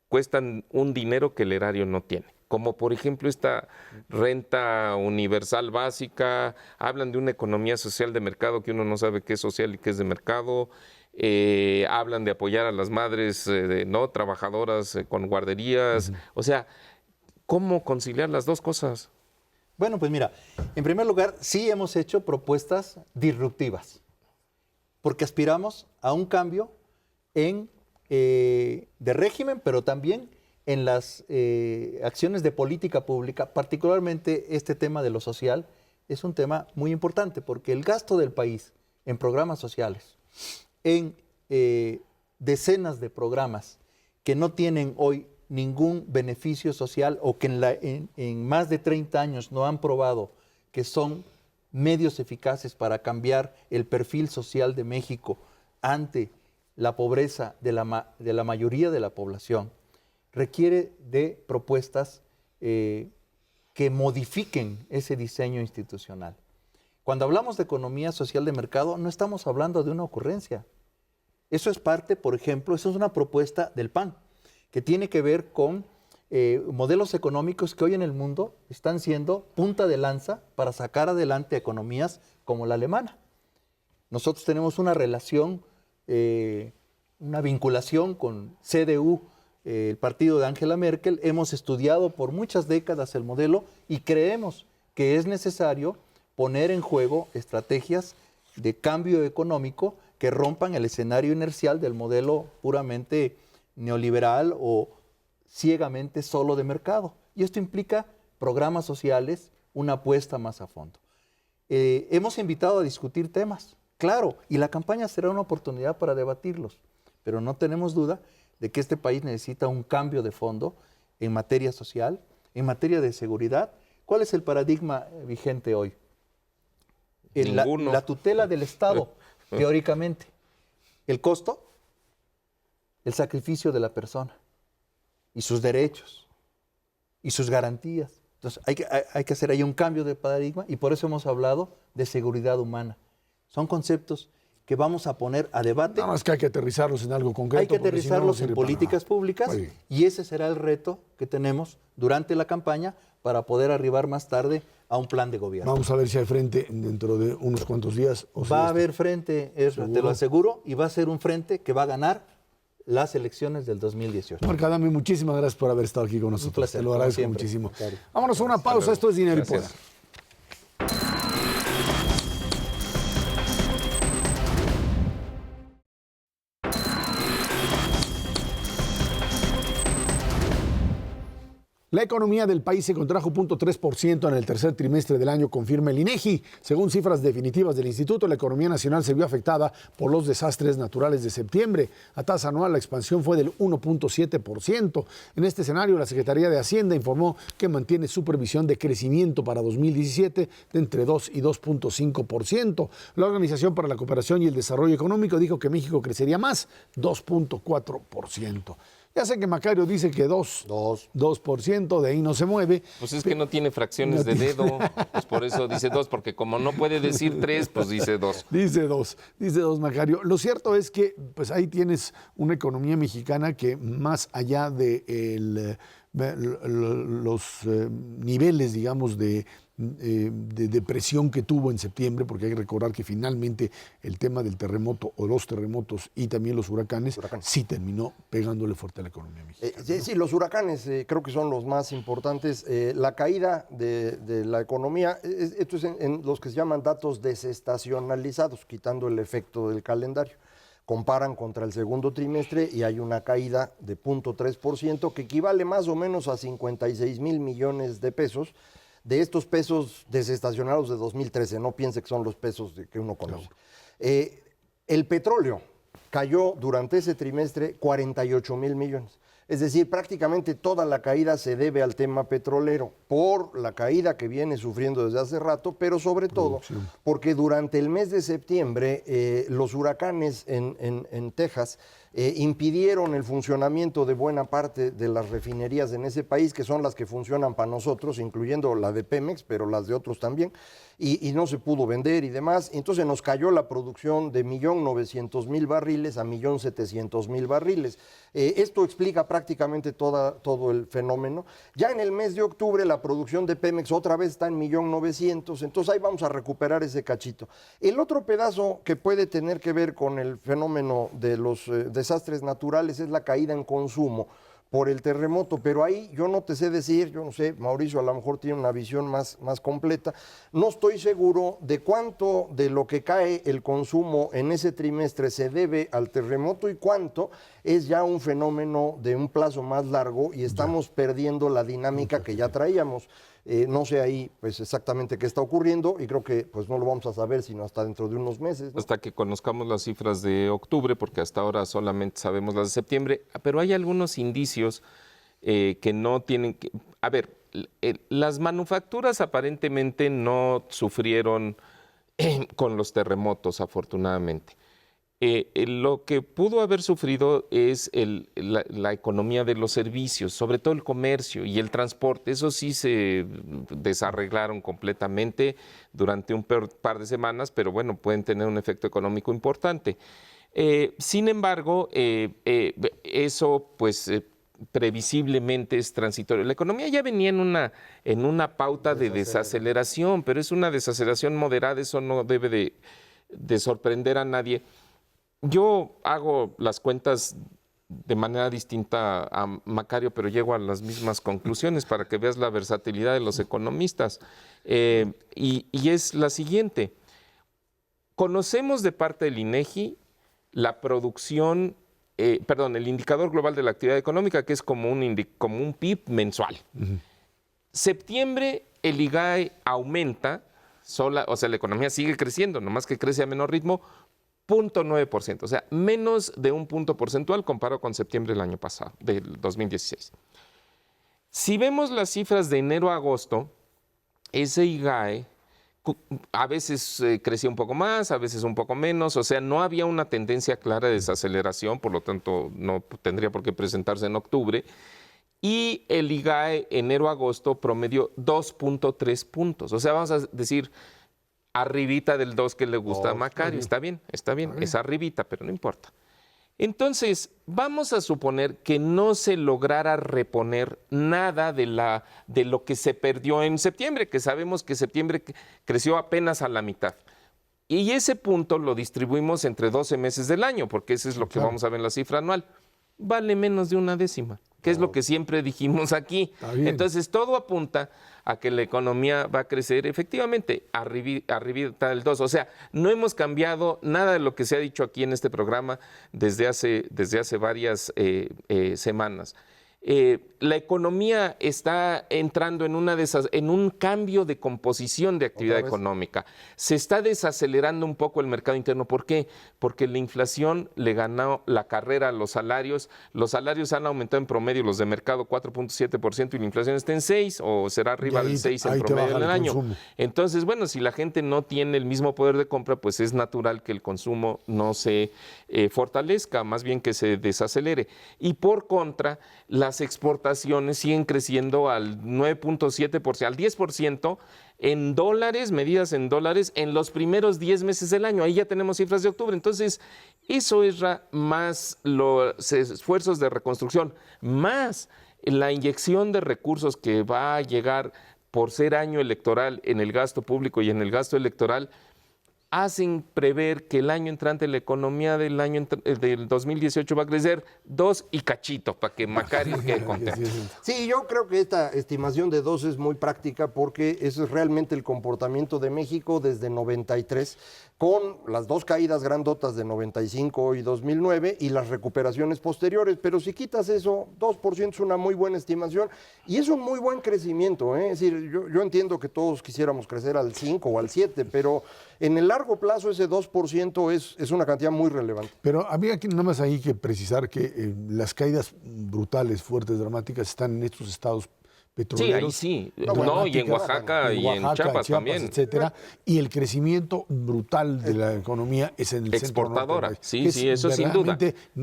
cuestan un dinero que el erario no tiene. Como por ejemplo esta renta universal básica, hablan de una economía social de mercado que uno no sabe qué es social y qué es de mercado, hablan de apoyar a las madres no trabajadoras con guarderías, o sea, ¿cómo conciliar las dos cosas? Bueno, pues mira, en primer lugar, sí hemos hecho propuestas disruptivas, porque aspiramos a un cambio de régimen, pero también en las acciones de política pública, particularmente este tema de lo social, es un tema muy importante, porque el gasto del país en programas sociales, en decenas de programas que no tienen hoy ningún beneficio social o que en más de 30 años no han probado que son medios eficaces para cambiar el perfil social de México ante la pobreza de la mayoría de la población, requiere de propuestas que modifiquen ese diseño institucional. Cuando hablamos de economía social de mercado, no estamos hablando de una ocurrencia. Eso es parte, por ejemplo, eso es una propuesta del PAN, que tiene que ver con modelos económicos que hoy en el mundo están siendo punta de lanza para sacar adelante economías como la alemana. Nosotros tenemos una relación, una vinculación con CDU, el partido de Angela Merkel. Hemos estudiado por muchas décadas el modelo y creemos que es necesario poner en juego estrategias de cambio económico que rompan el escenario inercial del modelo puramente neoliberal o ciegamente solo de mercado. Y esto implica programas sociales, una apuesta más a fondo. Hemos invitado a discutir temas, claro, y la campaña será una oportunidad para debatirlos, pero no tenemos duda de que este país necesita un cambio de fondo en materia social, en materia de seguridad. ¿Cuál es el paradigma vigente hoy? Ninguno. La tutela del Estado, teóricamente. El costo, el sacrificio de la persona y sus derechos y sus garantías. Entonces hay que hacer ahí un cambio de paradigma y por eso hemos hablado de seguridad humana. Son conceptos que vamos a poner a debate. Nada más que hay que aterrizarlos en algo concreto. Hay que aterrizarlos en políticas públicas y ese será el reto que tenemos durante la campaña para poder arribar más tarde a un plan de gobierno. Vamos a ver si hay frente dentro de unos cuantos días. Va a haber frente, te lo aseguro, y va a ser un frente que va a ganar las elecciones del 2018. Marc Adame, muchísimas gracias por haber estado aquí con nosotros. Un placer, te lo agradezco siempre. muchísimo. Claro. Vámonos a una pausa. Esto es Dinero y Poder. La economía del país se contrajo 0.3% en el tercer trimestre del año, confirma el INEGI. Según cifras definitivas del instituto, la economía nacional se vio afectada por los desastres naturales de septiembre. A tasa anual, la expansión fue del 1.7%. En este escenario, la Secretaría de Hacienda informó que mantiene su previsión de crecimiento para 2017 de entre 2 y 2.5%. La Organización para la Cooperación y el Desarrollo Económico dijo que México crecería más, 2.4%. Ya sé que Macario dice que 2%, de ahí no se mueve. Pues es que no tiene fracciones de dedo, pues por eso dice 2, porque como no puede decir 3, pues dice 2. Dice dos, Macario. Lo cierto es que pues ahí tienes una economía mexicana que más allá de los niveles, digamos, de depresión que tuvo en septiembre, porque hay que recordar que finalmente el tema del terremoto o los terremotos y también los huracanes sí terminó pegándole fuerte a la economía mexicana. Sí, los huracanes creo que son los más importantes. La caída de la economía, esto es en los que se llaman datos desestacionalizados, quitando el efecto del calendario. Comparan contra el segundo trimestre y hay una caída de 0.3% que equivale más o menos a 56,000 millones de pesos. De estos pesos desestacionados de 2013, no piense que son los pesos que uno conoce. El petróleo cayó durante ese trimestre 48,000 millones. Es decir, prácticamente toda la caída se debe al tema petrolero, por la caída que viene sufriendo desde hace rato, pero sobre todo porque durante el mes de septiembre los huracanes en Texas impidieron el funcionamiento de buena parte de las refinerías en ese país, que son las que funcionan para nosotros, incluyendo la de Pemex, pero las de otros también, y no se pudo vender y demás. Entonces nos cayó la producción de 1.900.000 barriles a 1.700.000 barriles. Esto explica prácticamente todo el fenómeno. Ya en el mes de octubre la producción de Pemex otra vez está en 1.900.000, entonces ahí vamos a recuperar ese cachito. El otro pedazo que puede tener que ver con el fenómeno de los desastres naturales es la caída en consumo por el terremoto, pero ahí yo no te sé decir, yo no sé, Mauricio a lo mejor tiene una visión más completa, no estoy seguro de cuánto de lo que cae el consumo en ese trimestre se debe al terremoto y cuánto es ya un fenómeno de un plazo más largo y estamos perdiendo la dinámica que ya traíamos. No sé ahí pues exactamente qué está ocurriendo y creo que pues no lo vamos a saber sino hasta dentro de unos meses, ¿no? Hasta que conozcamos las cifras de octubre, porque hasta ahora solamente sabemos las de septiembre, pero hay algunos indicios que no tienen que... A ver, las manufacturas aparentemente no sufrieron con los terremotos, afortunadamente. Lo que pudo haber sufrido es la economía de los servicios, sobre todo el comercio y el transporte. Eso sí se desarreglaron completamente durante un par de semanas, pero bueno, pueden tener un efecto económico importante. Sin embargo, eso pues previsiblemente es transitorio. La economía ya venía en una pauta de desaceleración, pero es una desaceleración moderada, eso no debe de sorprender a nadie. Yo hago las cuentas de manera distinta a Macario, pero llego a las mismas conclusiones para que veas la versatilidad de los economistas. Y es la siguiente. Conocemos de parte del INEGI la producción, el indicador global de la actividad económica, que es como un PIB mensual. Septiembre, el IGAE aumenta, o sea, la economía sigue creciendo, nomás que crece a menor ritmo, 0.9%, o sea, menos de un punto porcentual comparado con septiembre del año pasado, del 2016. Si vemos las cifras de enero a agosto, ese IGAE a veces crecía un poco más, a veces un poco menos, o sea, no había una tendencia clara de desaceleración, por lo tanto no tendría por qué presentarse en octubre, y el IGAE enero a agosto promedió 2.3 puntos, o sea, vamos a decir... arribita del 2 que le gusta a Macario. Está bien, es arribita, pero no importa. Entonces, vamos a suponer que no se lograra reponer nada de lo que se perdió en septiembre, que sabemos que septiembre creció apenas a la mitad. Y ese punto lo distribuimos entre 12 meses del año, porque eso es lo que vamos a ver en la cifra anual. Vale menos de una décima, que es lo que siempre dijimos aquí. Entonces, todo apunta a que la economía va a crecer efectivamente arribita del 2. O sea, no hemos cambiado nada de lo que se ha dicho aquí en este programa desde hace varias semanas. La economía está entrando en un cambio de composición de actividad económica. Se está desacelerando un poco el mercado interno. ¿Por qué? Porque la inflación le ganó la carrera a los salarios. Los salarios han aumentado en promedio, los de mercado 4.7% y la inflación está en 6 o será arriba del 6 en promedio en el año. Consumo. Entonces, bueno, si la gente no tiene el mismo poder de compra, pues es natural que el consumo no se fortalezca, más bien que se desacelere. Y por contra, las exportaciones siguen creciendo al 9.7%, al 10% en dólares, medidas en dólares, en los primeros 10 meses del año. Ahí ya tenemos cifras de octubre. Entonces, eso es más los esfuerzos de reconstrucción, más la inyección de recursos que va a llegar por ser año electoral en el gasto público y en el gasto electoral, hacen prever que el año entrante la economía del 2018 va a crecer 2 y cachito, para que Macario quede contento. Sí, yo creo que esta estimación de 2 es muy práctica porque eso es realmente el comportamiento de México desde 93, con las dos caídas grandotas de 95 y 2009 y las recuperaciones posteriores. Pero si quitas eso, 2% es una muy buena estimación y es un muy buen crecimiento, ¿eh? Es decir, yo entiendo que todos quisiéramos crecer al 5 o al 7, pero en el largo plazo ese 2% es una cantidad muy relevante. Pero había que nada más ahí que precisar que las caídas brutales, fuertes, dramáticas están en estos estados petroleros. Sí, ahí sí. No, y en Oaxaca y en Chiapas también. Etcétera. Y el crecimiento brutal de la economía es en el exportadora. centro norte. Sí, eso sin duda.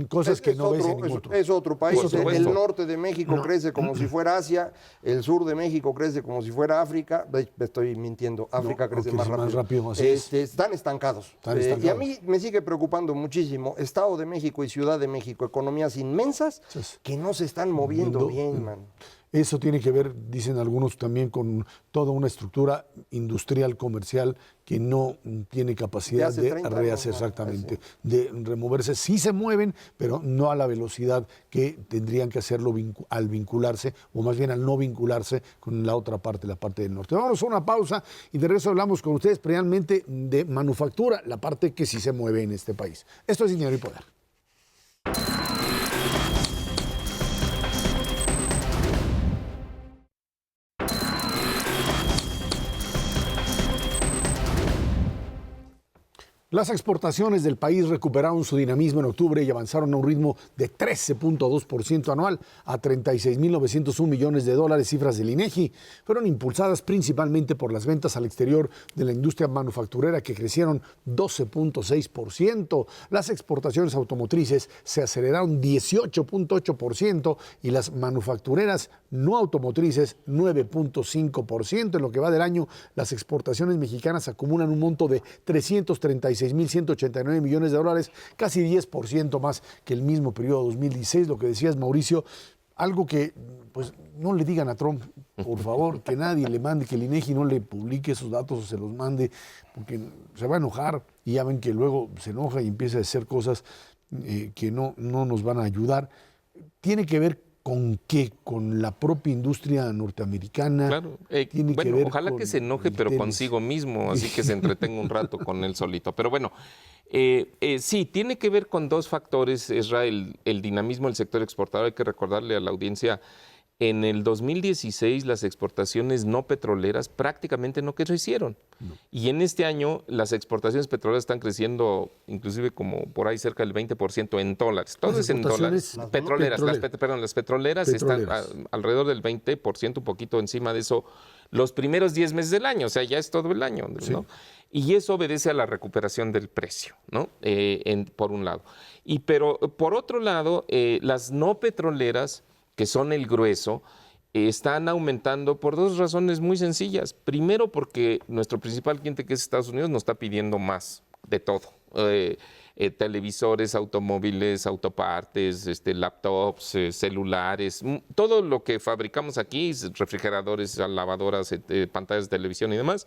Cosas que no ves en ningún otro. Es otro país. Por supuesto. El norte de México crece como si fuera Asia, el sur de México crece como si fuera África. Estoy mintiendo, África crece más rápido. Así es. Están estancados. Y a mí me sigue preocupando muchísimo Estado de México y Ciudad de México, economías inmensas que no se están moviendo bien, man. Eso tiene que ver, dicen algunos, también con toda una estructura industrial, comercial, que no tiene capacidad de rehacer, exactamente, de removerse. Sí se mueven, pero no a la velocidad que tendrían que hacerlo al vincularse, o más bien al no vincularse con la otra parte, la parte del norte. Vamos a una pausa y de regreso hablamos con ustedes realmente de manufactura, la parte que sí se mueve en este país. Esto es Dinero y Poder. Las exportaciones del país recuperaron su dinamismo en octubre y avanzaron a un ritmo de 13.2% anual a 36.901 millones de dólares, cifras del INEGI. Fueron impulsadas principalmente por las ventas al exterior de la industria manufacturera, que crecieron 12.6%. Las exportaciones automotrices se aceleraron 18.8% y las manufactureras no automotrices 9.5%. En lo que va del año, las exportaciones mexicanas acumulan un monto de 336.189 millones de dólares, casi 10% más que el mismo periodo 2016. Lo que decías, Mauricio, algo que pues no le digan a Trump, por favor, que nadie le mande, que el INEGI no le publique esos datos o se los mande, porque se va a enojar y ya ven que luego se enoja y empieza a hacer cosas que no nos van a ayudar. Tiene que ver ¿con qué? ¿Con la propia industria norteamericana? Claro. Tiene que ver ojalá que se enoje, pero consigo mismo, así que se entretenga un rato con él solito. Pero bueno, sí, tiene que ver con dos factores, Israel, el dinamismo del sector exportador. Hay que recordarle a la audiencia, en el 2016 las exportaciones no petroleras prácticamente no crecieron. No. Y en este año las exportaciones petroleras están creciendo inclusive como por ahí cerca del 20% en dólares. Todo es en dólares. Petroleras, las petroleras están alrededor del 20%, un poquito encima de eso, los primeros 10 meses del año, o sea, ya es todo el año, ¿no? Sí. Y eso obedece a la recuperación del precio, ¿no? Por un lado. Pero por otro lado, las no petroleras, que son el grueso, están aumentando por dos razones muy sencillas. Primero, porque nuestro principal cliente, que es Estados Unidos, nos está pidiendo más de todo. Televisores, automóviles, autopartes, laptops, celulares, todo lo que fabricamos aquí, refrigeradores, lavadoras, pantallas de televisión y demás,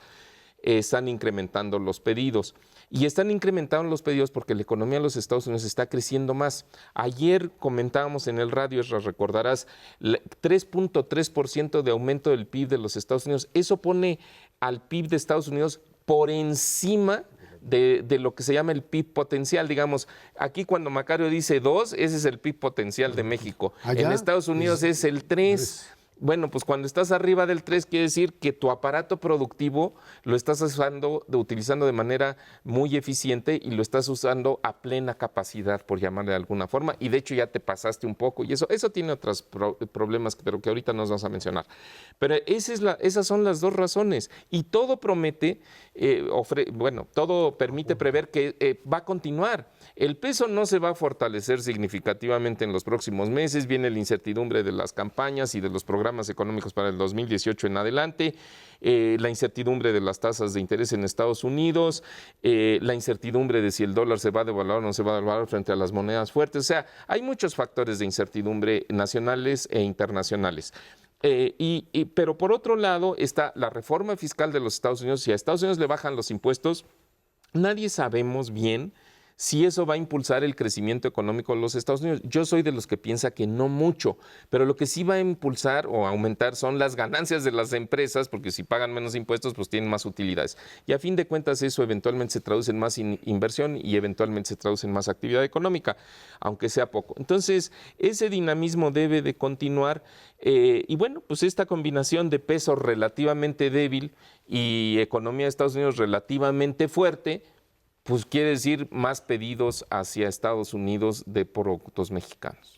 están incrementando los pedidos. Y están incrementando los pedidos porque la economía de los Estados Unidos está creciendo más. Ayer comentábamos en el radio, recordarás, 3.3% de aumento del PIB de los Estados Unidos. Eso pone al PIB de Estados Unidos por encima de lo que se llama el PIB potencial. Digamos, aquí cuando Macario dice 2, ese es el PIB potencial de México. ¿Allá? En Estados Unidos es el 3. Bueno, pues cuando estás arriba del 3 quiere decir que tu aparato productivo lo estás utilizando de manera muy eficiente y lo estás usando a plena capacidad, por llamarle de alguna forma, y de hecho ya te pasaste un poco y eso tiene otros problemas, pero que ahorita nos vamos a mencionar. Pero esas son las dos razones y todo promete, todo permite prever que va a continuar. El peso no se va a fortalecer significativamente en los próximos meses, viene la incertidumbre de las campañas y de los programas económicos para el 2018 en adelante, la incertidumbre de las tasas de interés en Estados Unidos, la incertidumbre de si el dólar se va a devaluar o no se va a devaluar frente a las monedas fuertes. O sea, hay muchos factores de incertidumbre nacionales e internacionales. Pero por otro lado está la reforma fiscal de los Estados Unidos. Si a Estados Unidos le bajan los impuestos, nadie sabemos bien si eso va a impulsar el crecimiento económico de los Estados Unidos. Yo soy de los que piensa que no mucho, pero lo que sí va a impulsar o aumentar son las ganancias de las empresas, porque si pagan menos impuestos, pues tienen más utilidades. Y a fin de cuentas eso eventualmente se traduce en más inversión y eventualmente se traduce en más actividad económica, aunque sea poco. Entonces, ese dinamismo debe de continuar y bueno, pues esta combinación de peso relativamente débil y economía de Estados Unidos relativamente fuerte, pues quiere decir más pedidos hacia Estados Unidos de productos mexicanos.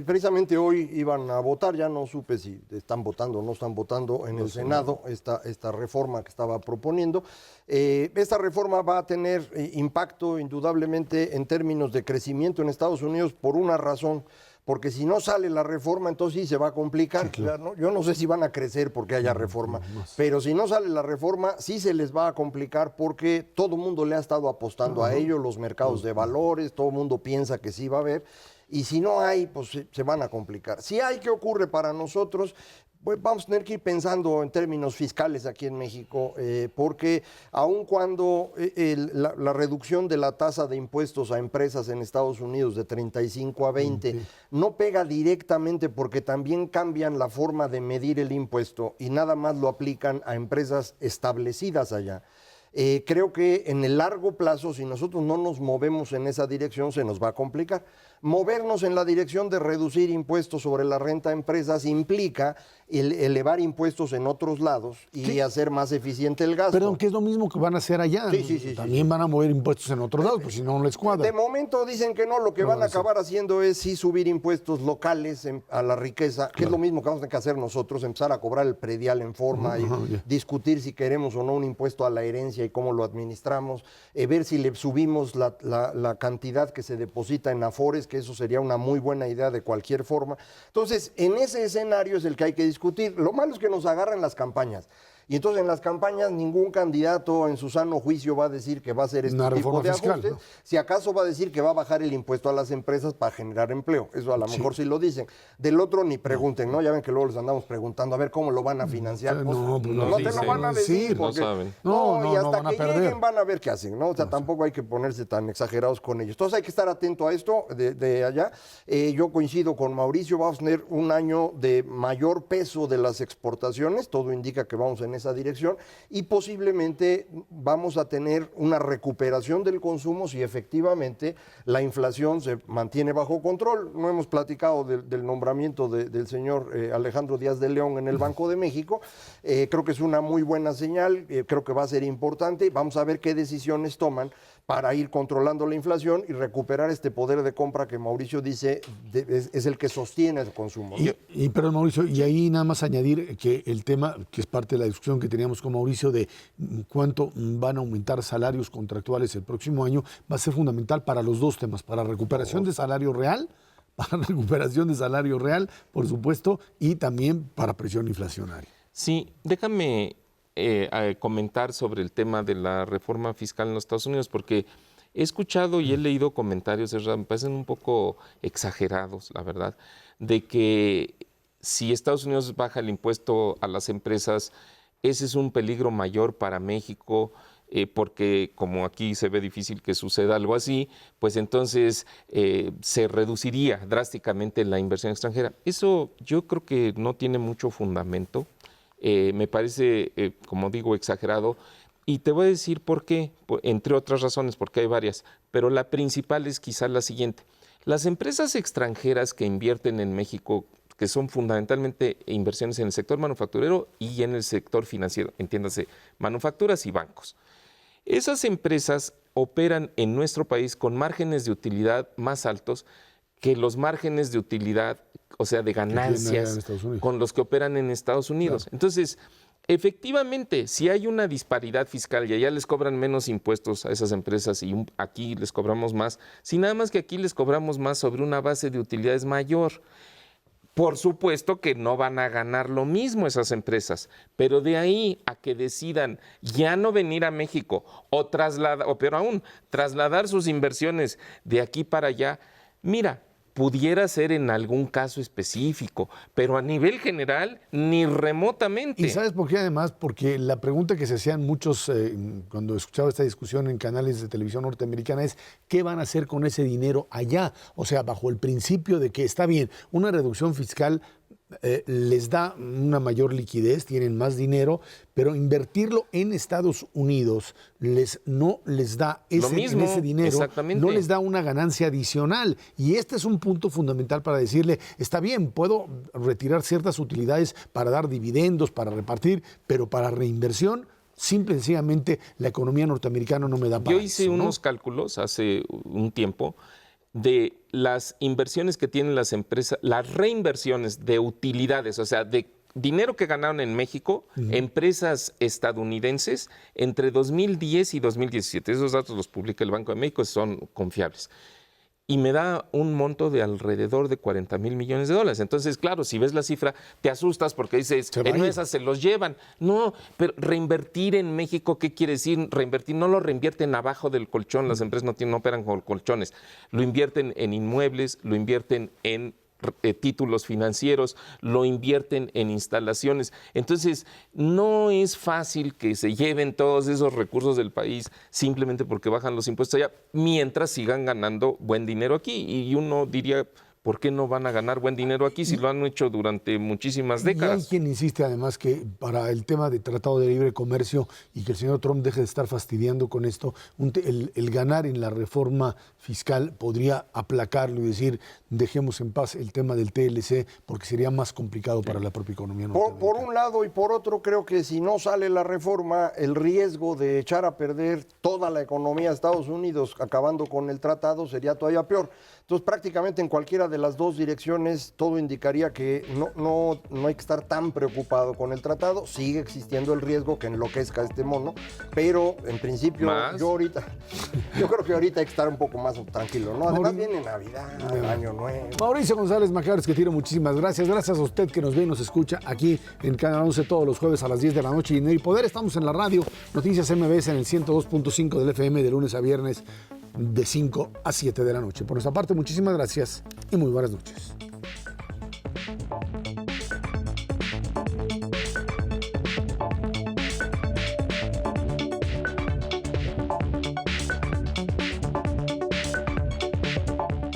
Precisamente hoy iban a votar, ya no supe si están votando o no están votando en el Senado esta reforma que estaba proponiendo. Esta reforma va a tener impacto indudablemente en términos de crecimiento en Estados Unidos por una razón. Porque si no sale la reforma, entonces sí se va a complicar. Sí, claro. ¿No? Yo no sé si van a crecer porque haya reforma, pero si no sale la reforma, sí se les va a complicar porque todo el mundo le ha estado apostando a ello, los mercados de valores, todo el mundo piensa que sí va a haber, y si no hay, pues se van a complicar. Si hay, ¿qué ocurre para nosotros? Pues vamos a tener que ir pensando en términos fiscales aquí en México, porque aun cuando la reducción de la tasa de impuestos a empresas en Estados Unidos de 35 a 20 no pega directamente porque también cambian la forma de medir el impuesto y nada más lo aplican a empresas establecidas allá. Creo que en el largo plazo, si nosotros no nos movemos en esa dirección, se nos va a complicar. Movernos en la dirección de reducir impuestos sobre la renta a empresas implica elevar impuestos en otros lados y hacer más eficiente el gasto. Perdón, que es lo mismo que van a hacer allá. Sí. También van a mover impuestos en otros lados, pues si no les cuadra. De momento dicen que no, lo que van a acabar haciendo es sí subir impuestos locales a la riqueza, que es lo mismo que vamos a tener que hacer nosotros, empezar a cobrar el predial en forma y discutir si queremos o no un impuesto a la herencia y cómo lo administramos, ver si le subimos la cantidad que se deposita en Afores, que eso sería una muy buena idea de cualquier forma. Entonces, en ese escenario es el que hay que discutir. Lo malo es que nos agarran las campañas. Y entonces en las campañas ningún candidato en su sano juicio va a decir que va a hacer este tipo de ajustes. ¿No? Si acaso va a decir que va a bajar el impuesto a las empresas para generar empleo. Eso a lo mejor sí lo dicen. Del otro ni pregunten, ¿no? Ya ven que luego les andamos preguntando a ver cómo lo van a financiar. No te lo van a decir. Porque, no saben. Y hasta que lleguen van a ver qué hacen, ¿no? O sea, tampoco hay que ponerse tan exagerados con ellos. Entonces hay que estar atento a esto de allá. Yo coincido con Mauricio, vamos a tener un año de mayor peso de las exportaciones. Todo indica que vamos en esa dirección y posiblemente vamos a tener una recuperación del consumo si efectivamente la inflación se mantiene bajo control. No hemos platicado del nombramiento del señor Alejandro Díaz de León en el Banco de México. Creo que es una muy buena señal, creo que va a ser importante. Vamos a ver qué decisiones toman para ir controlando la inflación y recuperar este poder de compra que Mauricio dice es el que sostiene el consumo. Pero Mauricio, y ahí nada más añadir que el tema, que es parte de la discusión que teníamos con Mauricio de cuánto van a aumentar salarios contractuales el próximo año, va a ser fundamental para los dos temas, para recuperación de salario real, por supuesto, y también para presión inflacionaria. Sí, déjame comentar sobre el tema de la reforma fiscal en los Estados Unidos, porque he escuchado y he leído comentarios, me parecen un poco exagerados, la verdad, de que si Estados Unidos baja el impuesto a las empresas, ese es un peligro mayor para México, porque como aquí se ve difícil que suceda algo así, pues entonces se reduciría drásticamente la inversión extranjera. Eso yo creo que no tiene mucho fundamento. Me parece, como digo, exagerado. Y te voy a decir por qué, entre otras razones, porque hay varias, pero la principal es quizás la siguiente. Las empresas extranjeras que invierten en México, que son fundamentalmente inversiones en el sector manufacturero y en el sector financiero, entiéndase, manufacturas y bancos. Esas empresas operan en nuestro país con márgenes de utilidad más altos que los márgenes de utilidad, o sea, de ganancias con los que operan en Estados Unidos. Claro. Entonces, efectivamente, si hay una disparidad fiscal y allá les cobran menos impuestos a esas empresas y aquí les cobramos más, si nada más que aquí les cobramos más sobre una base de utilidades mayor. Por supuesto que no van a ganar lo mismo esas empresas, pero de ahí a que decidan ya no venir a México o peor aún, trasladar sus inversiones de aquí para allá, mira, pudiera ser en algún caso específico, pero a nivel general ni remotamente. ¿Y sabes por qué además? Porque la pregunta que se hacían muchos cuando escuchaba esta discusión en canales de televisión norteamericana es ¿qué van a hacer con ese dinero allá? O sea, bajo el principio de que está bien, una reducción fiscal les da una mayor liquidez, tienen más dinero, pero invertirlo en Estados Unidos no les da ese dinero, no les da una ganancia adicional. Y este es un punto fundamental para decirle, está bien, puedo retirar ciertas utilidades para dar dividendos, para repartir, pero para reinversión, simple y sencillamente la economía norteamericana no me da para eso. Yo hice unos cálculos hace un tiempo de las inversiones que tienen las empresas, las reinversiones de utilidades, o sea, de dinero que ganaron en México, empresas estadounidenses entre 2010 y 2017. Esos datos los publica el Banco de México, son confiables. Y me da un monto de alrededor de 40 mil millones de dólares. Entonces, claro, si ves la cifra, te asustas porque dices, en esas se los llevan. No, pero reinvertir en México, ¿qué quiere decir? Reinvertir, no lo reinvierten abajo del colchón, las empresas no operan con colchones. Lo invierten en inmuebles, lo invierten en títulos financieros, lo invierten en instalaciones. Entonces, no es fácil que se lleven todos esos recursos del país simplemente porque bajan los impuestos allá, mientras sigan ganando buen dinero aquí. Y uno diría, ¿por qué no van a ganar buen dinero aquí si lo han hecho durante muchísimas décadas? Y hay quien insiste además que para el tema de Tratado de Libre Comercio y que el señor Trump deje de estar fastidiando con esto, el ganar en la reforma fiscal podría aplacarlo y decir, dejemos en paz el tema del TLC porque sería más complicado para la propia economía norteamericana. Por un lado y por otro, creo que si no sale la reforma, el riesgo de echar a perder toda la economía de Estados Unidos acabando con el tratado sería todavía peor. Entonces, prácticamente en cualquiera de las dos direcciones, todo indicaría que no hay que estar tan preocupado con el tratado. Sigue existiendo el riesgo que enloquezca este mono, pero en principio yo creo que ahorita hay que estar un poco más tranquilo, ¿no? Además viene Navidad, el Año Nuevo. Mauricio González Macares, que tiro, muchísimas gracias. Gracias a usted que nos ve y nos escucha aquí en Canal 11 todos los jueves a las 10 de la noche. Y en El Poder estamos en la radio, Noticias MBS en el 102.5 del FM de lunes a viernes de 5 a 7 de la noche. Por nuestra parte, muchísimas gracias y muy buenas noches.